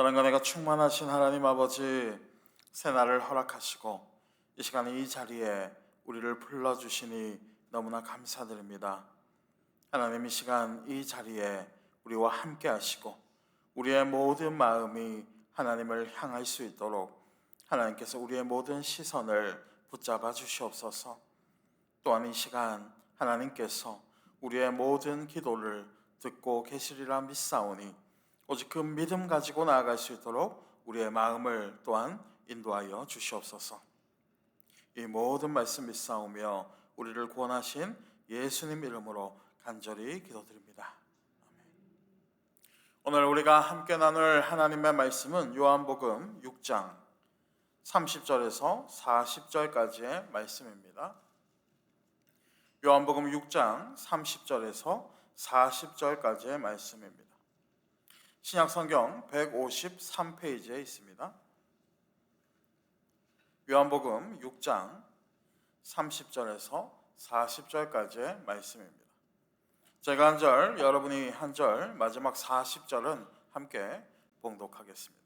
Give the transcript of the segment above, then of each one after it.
사랑과 내가 충만하신 하나님 아버지, 새날을 허락하시고 이 시간에 이 자리에 우리를 불러주시니 너무나 감사드립니다. 하나님, 이 시간 이 자리에 우리와 함께 하시고 우리의 모든 마음이 하나님을 향할 수 있도록 하나님께서 우리의 모든 시선을 붙잡아 주시옵소서. 또한 이 시간 하나님께서 우리의 모든 기도를 듣고 계시리라 믿사오니 오직 그 믿음 가지고 나아갈 수 있도록 우리의 마음을 또한 인도하여 주시옵소서. 이 모든 말씀 믿사오며 우리를 구원하신 예수님 이름으로 간절히 기도드립니다. 아멘. 오늘 우리가 함께 나눌 하나님의 말씀은 요한복음 6장 30절에서 40절까지의 말씀입니다. 요한복음 6장 30절에서 40절까지의 말씀입니다. 신약성경 153페이지에 있습니다. 요한복음 6장 30절에서 40절까지의 말씀입니다. 제가 한 절, 여러분이 한 절, 마지막 40절은 함께 봉독하겠습니다.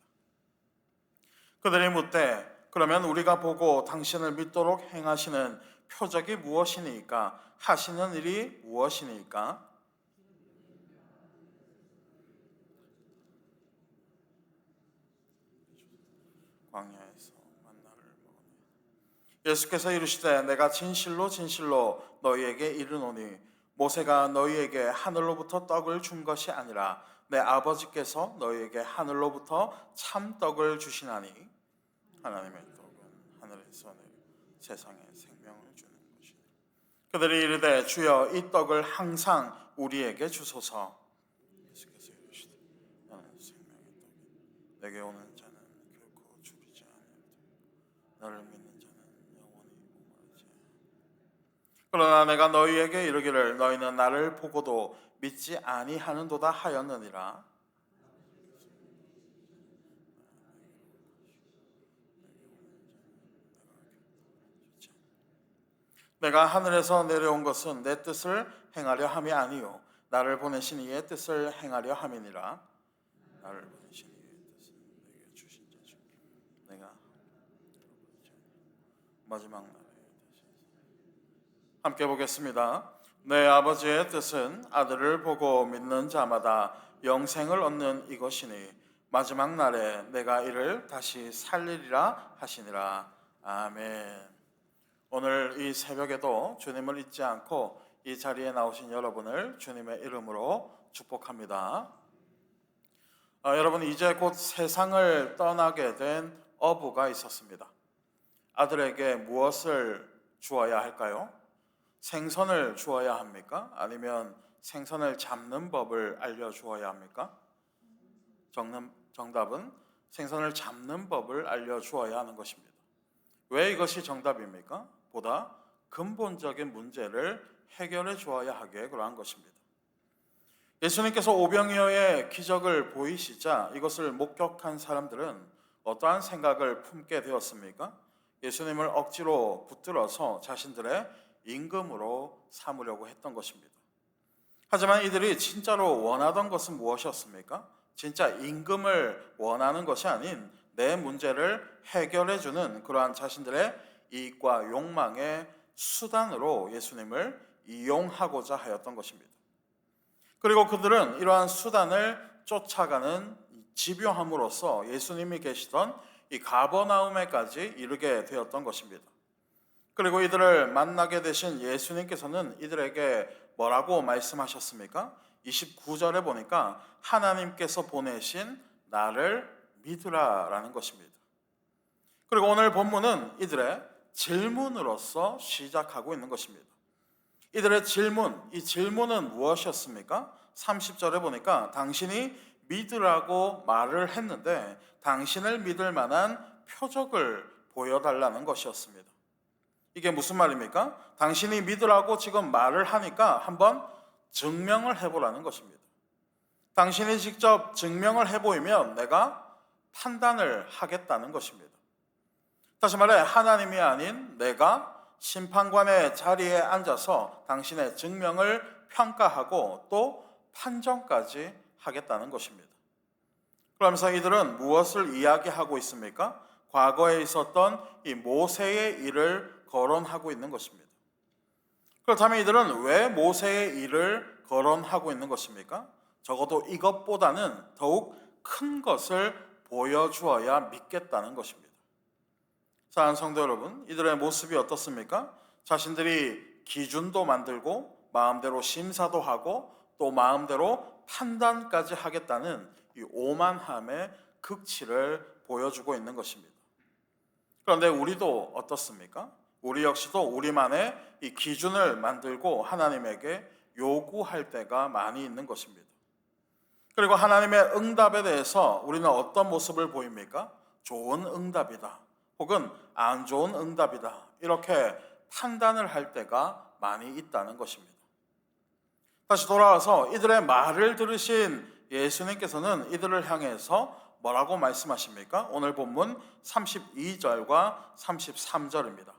그들이 묻되 그러면 우리가 보고 당신을 믿도록 행하시는 표적이 무엇이니까? 하시는 일이 무엇이니까? 광야에서 만나를 먹으니 예수께서 이르시되 내가 진실로 진실로 너희에게 이르노니 모세가 너희에게 하늘로부터 떡을 준 것이 아니라 내 아버지께서 너희에게 하늘로부터 참 떡을 주시나니 하나님의 떡은 하늘에서 내려 세상에 생명을 주는 것이니 그들이 이르되 주여 이 떡을 항상 우리에게 주소서. 예수께서 이르시되 나는 생명의 떡이 내게 오는 자는 결코 죽이지 아니하리라. 나를 믿는 자는 영원히 목마르지 아니하리라. 그러나 내가 너희에게 이르기를 너희는 나를 보고도 믿지 아니하는도다 하였느니라. 내가 하늘에서 내려온 것은 내 뜻을 행하려 함이 아니요 나를 보내신 이의 뜻을 행하려 함이니라. 나를 보내신 이의 뜻은 내게 주신 자 중 내가 마지막 날에 함께 보겠습니다. 내 아버지의 뜻은 아들을 보고 믿는 자마다 영생을 얻는 이것이니 마지막 날에 내가 이를 다시 살리리라 하시니라. 아멘. 오늘 이 새벽에도 주님을 잊지 않고 이 자리에 나오신 여러분을 주님의 이름으로 축복합니다. 여러분, 이제 곧 세상을 떠나게 된 어부가 있었습니다. 아들에게 무엇을 주어야 할까요? 생선을 주어야 합니까? 아니면 생선을 잡는 법을 알려주어야 합니까? 정답은 생선을 잡는 법을 알려주어야 하는 것입니다. 왜 이것이 정답입니까? 보다 근본적인 문제를 해결해 주어야 하기에 그러한 것입니다. 예수님께서 오병이어의 기적을 보이시자 이것을 목격한 사람들은 어떠한 생각을 품게 되었습니까? 예수님을 억지로 붙들어서 자신들의 임금으로 삼으려고 했던 것입니다. 하지만 이들이 진짜로 원하던 것은 무엇이었습니까? 진짜 임금을 원하는 것이 아닌 내 문제를 해결해주는 그러한 자신들의 이익과 욕망의 수단으로 예수님을 이용하고자 하였던 것입니다. 그리고 그들은 이러한 수단을 쫓아가는 집요함으로써 예수님이 계시던 이 가버나움에까지 이르게 되었던 것입니다. 그리고 이들을 만나게 되신 예수님께서는 이들에게 뭐라고 말씀하셨습니까? 29절에 보니까 하나님께서 보내신 나를 믿으라 라는 것입니다. 그리고 오늘 본문은 이들의 질문으로서 시작하고 있는 것입니다. 이들의 질문, 이 질문은 무엇이었습니까? 30절에 보니까 당신이 믿으라고 말을 했는데 당신을 믿을 만한 표적을 보여달라는 것이었습니다. 이게 무슨 말입니까? 당신이 믿으라고 지금 말을 하니까 한번 증명을 해보라는 것입니다. 당신이 직접 증명을 해보이면 내가 판단을 하겠다는 것입니다. 다시 말해 하나님이 아닌 내가 심판관의 자리에 앉아서 당신의 증명을 평가하고 또 판정까지 하겠다는 것입니다. 그러면서 이들은 무엇을 이야기하고 있습니까? 과거에 있었던 이 모세의 일을 거론하고 있는 것입니다. 그렇다면 이들은 왜 모세의 일을 거론하고 있는 것입니까? 적어도 이것보다는 더욱 큰 것을 보여주어야 믿겠다는 것입니다. 사랑하는 성도 여러분, 이들의 모습이 어떻습니까? 자신들이 기준도 만들고 마음대로 심사도 하고 또 마음대로 판단까지 하겠다는 이 오만함의 극치를 보여주고 있는 것입니다. 그런데 우리도 어떻습니까? 우리 역시도 우리만의 이 기준을 만들고 하나님에게 요구할 때가 많이 있는 것입니다. 그리고 하나님의 응답에 대해서 우리는 어떤 모습을 보입니까? 좋은 응답이다, 혹은 안 좋은 응답이다, 이렇게 판단을 할 때가 많이 있다는 것입니다. 다시 돌아와서 이들의 말을 들으신 예수님께서는 이들을 향해서 뭐라고 말씀하십니까? 오늘 본문 32절과 33절입니다.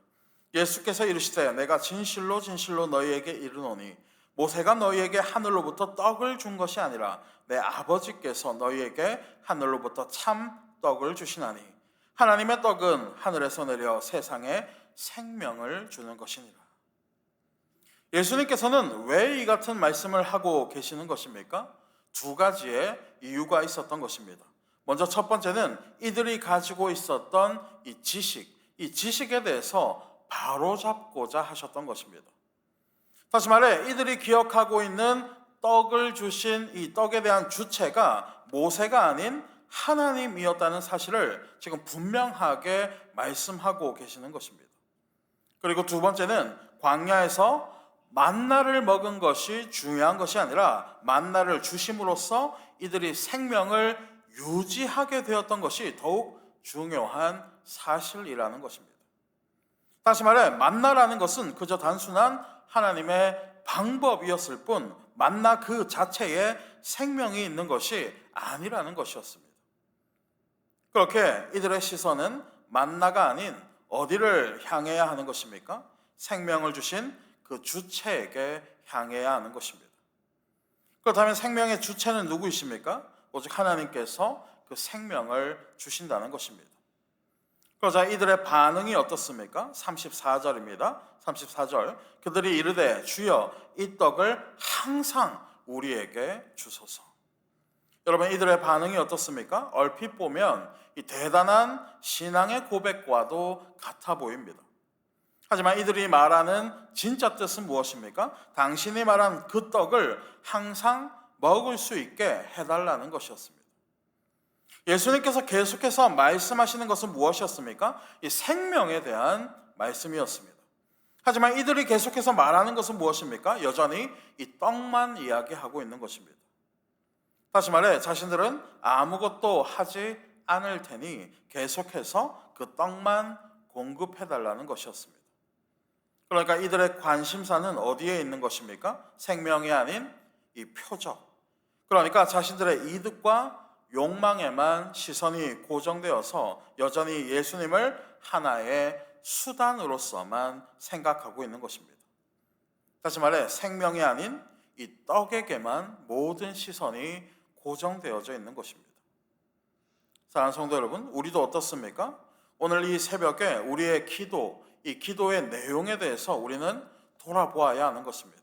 예수께서 이르시되 내가 진실로 진실로 너희에게 이르노니 모세가 너희에게 하늘로부터 떡을 준 것이 아니라 내 아버지께서 너희에게 하늘로부터 참 떡을 주시나니 하나님의 떡은 하늘에서 내려 세상에 생명을 주는 것이니라. 예수님께서는 왜 이 같은 말씀을 하고 계시는 것입니까? 두 가지의 이유가 있었던 것입니다. 먼저 첫 번째는 이들이 가지고 있었던 이 지식에 대해서 바로잡고자 하셨던 것입니다. 다시 말해 이들이 기억하고 있는 떡을 주신 이 떡에 대한 주체가 모세가 아닌 하나님이었다는 사실을 지금 분명하게 말씀하고 계시는 것입니다. 그리고 두 번째는 광야에서 만나를 먹은 것이 중요한 것이 아니라 만나를 주심으로써 이들이 생명을 유지하게 되었던 것이 더욱 중요한 사실이라는 것입니다. 다시 말해 만나라는 것은 그저 단순한 하나님의 방법이었을 뿐 만나 그 자체에 생명이 있는 것이 아니라는 것이었습니다. 그렇게 이들의 시선은 만나가 아닌 어디를 향해야 하는 것입니까? 생명을 주신 그 주체에게 향해야 하는 것입니다. 그렇다면 생명의 주체는 누구이십니까? 오직 하나님께서 그 생명을 주신다는 것입니다. 그러자 이들의 반응이 어떻습니까? 34절입니다. 34절 그들이 이르되 주여 이 떡을 항상 우리에게 주소서. 여러분 이들의 반응이 어떻습니까? 얼핏 보면 이 대단한 신앙의 고백과도 같아 보입니다. 하지만 이들이 말하는 진짜 뜻은 무엇입니까? 당신이 말한 그 떡을 항상 먹을 수 있게 해달라는 것이었습니다. 예수님께서 계속해서 말씀하시는 것은 무엇이었습니까? 이 생명에 대한 말씀이었습니다. 하지만 이들이 계속해서 말하는 것은 무엇입니까? 여전히 이 떡만 이야기하고 있는 것입니다. 다시 말해 자신들은 아무것도 하지 않을 테니 계속해서 그 떡만 공급해달라는 것이었습니다. 그러니까 이들의 관심사는 어디에 있는 것입니까? 생명이 아닌 이 표적. 그러니까 자신들의 이득과 욕망에만 시선이 고정되어서 여전히 예수님을 하나의 수단으로서만 생각하고 있는 것입니다. 다시 말해 생명이 아닌 이 떡에게만 모든 시선이 고정되어져 있는 것입니다. 사랑하는 성도 여러분, 우리도 어떻습니까? 오늘 이 새벽에 우리의 이 기도의 내용에 대해서 우리는 돌아보아야 하는 것입니다.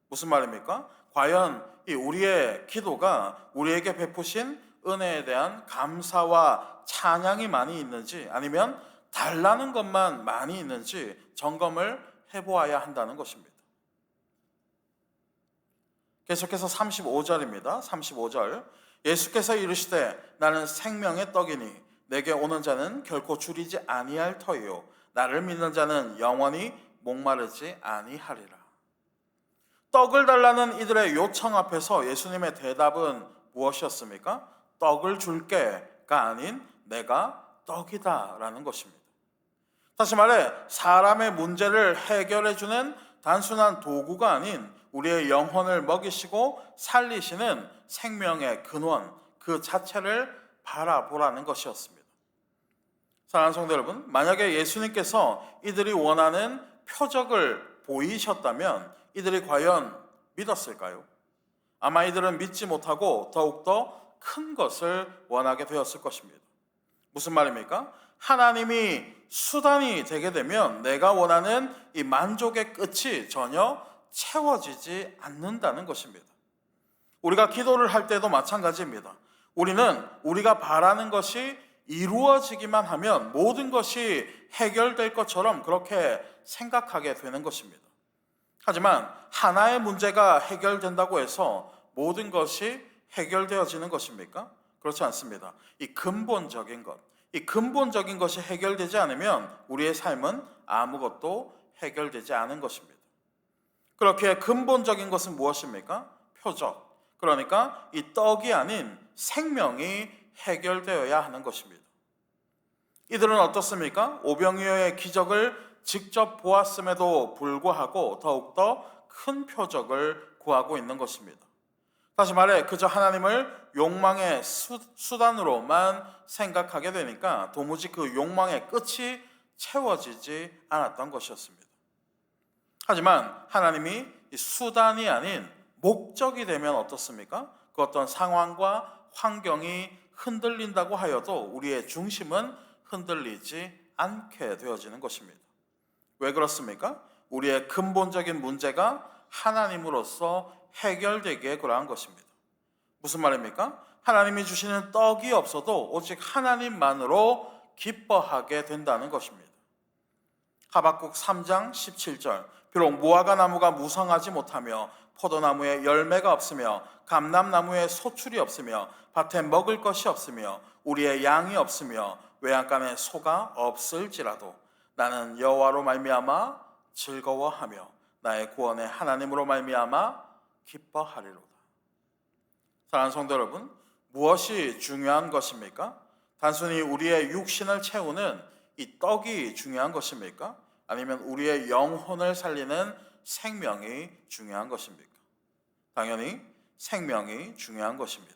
무슨 말입니까? 과연 이 우리의 기도가 우리에게 베푸신 은혜에 대한 감사와 찬양이 많이 있는지 아니면 달라는 것만 많이 있는지 점검을 해보아야 한다는 것입니다. 계속해서 35절입니다. 35절 예수께서 이르시되 나는 생명의 떡이니 내게 오는 자는 결코 줄이지 아니할 터이요 나를 믿는 자는 영원히 목마르지 아니하리라. 떡을 달라는 이들의 요청 앞에서 예수님의 대답은 무엇이었습니까? 떡을 줄게가 아닌 내가 떡이다 라는 것입니다. 다시 말해 사람의 문제를 해결해주는 단순한 도구가 아닌 우리의 영혼을 먹이시고 살리시는 생명의 근원 그 자체를 바라보라는 것이었습니다. 사랑하는 성도 여러분, 만약에 예수님께서 이들이 원하는 표적을 보이셨다면 이들이 과연 믿었을까요? 아마 이들은 믿지 못하고 더욱더 큰 것을 원하게 되었을 것입니다. 무슨 말입니까? 하나님이 수단이 되게 되면 내가 원하는 이 만족의 끝이 전혀 채워지지 않는다는 것입니다. 우리가 기도를 할 때도 마찬가지입니다. 우리는 우리가 바라는 것이 이루어지기만 하면 모든 것이 해결될 것처럼 그렇게 생각하게 되는 것입니다. 하지만 하나의 문제가 해결된다고 해서 모든 것이 해결되어지는 것입니까? 그렇지 않습니다. 이 근본적인 것이 해결되지 않으면 우리의 삶은 아무것도 해결되지 않은 것입니다. 그렇게 근본적인 것은 무엇입니까? 표적. 그러니까 이 떡이 아닌 생명이 해결되어야 하는 것입니다. 이들은 어떻습니까? 오병이어의 기적을 직접 보았음에도 불구하고 더욱더 큰 표적을 구하고 있는 것입니다. 다시 말해 그저 하나님을 욕망의 수단으로만 생각하게 되니까 도무지 그 욕망의 끝이 채워지지 않았던 것이었습니다. 하지만 하나님이 수단이 아닌 목적이 되면 어떻습니까? 그 어떤 상황과 환경이 흔들린다고 하여도 우리의 중심은 흔들리지 않게 되어지는 것입니다. 왜 그렇습니까? 우리의 근본적인 문제가 하나님으로서 해결되기에 그러한 것입니다. 무슨 말입니까? 하나님이 주시는 떡이 없어도 오직 하나님만으로 기뻐하게 된다는 것입니다. 하박국 3장 17절 비록 무화과 나무가 무성하지 못하며 포도나무에 열매가 없으며 감람나무에 소출이 없으며 밭에 먹을 것이 없으며 우리의 양이 없으며 외양간에 소가 없을지라도 나는 여호와로 말미암아 즐거워하며 나의 구원의 하나님으로 말미암아 기뻐하리로다. 사랑하는 성도 여러분, 무엇이 중요한 것입니까? 단순히 우리의 육신을 채우는 이 떡이 중요한 것입니까? 아니면 우리의 영혼을 살리는 생명이 중요한 것입니까? 당연히 생명이 중요한 것입니다.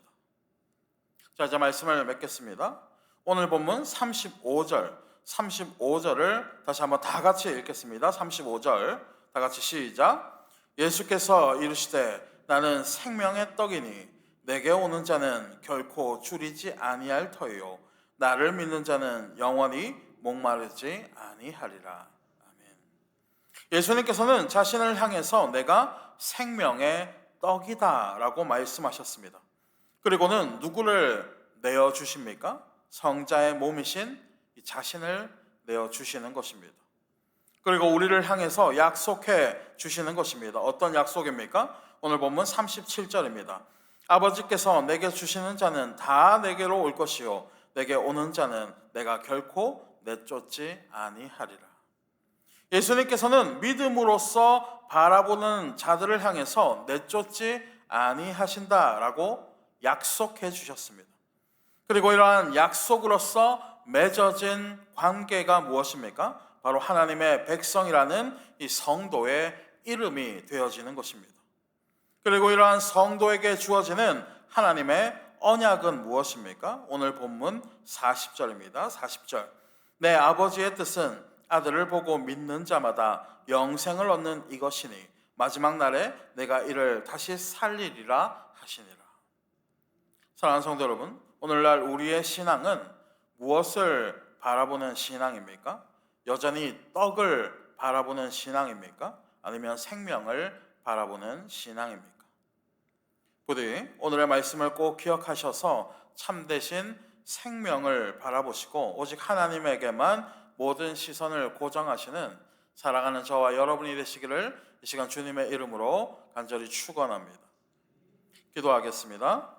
자, 이제 말씀을 맺겠습니다. 오늘 본문 35절을 다시 한번 다 같이 읽겠습니다. 35절 다 같이 시작. 예수께서 이르시되 나는 생명의 떡이니 내게 오는 자는 결코 줄이지 아니할 터이요 나를 믿는 자는 영원히 목마르지 아니하리라. 아멘. 예수님께서는 자신을 향해서 내가 생명의 떡이다 라고 말씀하셨습니다. 그리고는 누구를 내어주십니까? 성자의 몸이신 자신을 내어주시는 것입니다. 그리고 우리를 향해서 약속해 주시는 것입니다. 어떤 약속입니까? 오늘 본문 37절입니다. 아버지께서 내게 주시는 자는 다 내게로 올 것이요 내게 오는 자는 내가 결코 내쫓지 아니하리라. 예수님께서는 믿음으로써 바라보는 자들을 향해서 내쫓지 아니하신다라고 약속해 주셨습니다. 그리고 이러한 약속으로서 맺어진 관계가 무엇입니까? 바로 하나님의 백성이라는 이 성도의 이름이 되어지는 것입니다. 그리고 이러한 성도에게 주어지는 하나님의 언약은 무엇입니까? 오늘 본문 40절입니다. 40절. 내 아버지의 뜻은 아들을 보고 믿는 자마다 영생을 얻는 이것이니 마지막 날에 내가 이를 다시 살리리라 하시니라. 사랑하는 성도 여러분, 오늘날 우리의 신앙은 무엇을 바라보는 신앙입니까? 여전히 떡을 바라보는 신앙입니까? 아니면 생명을 바라보는 신앙입니까? 부디 오늘의 말씀을 꼭 기억하셔서 참되신 생명을 바라보시고 오직 하나님에게만 모든 시선을 고정하시는 사랑하는 저와 여러분이 되시기를 이 시간 주님의 이름으로 간절히 축원합니다. 기도하겠습니다.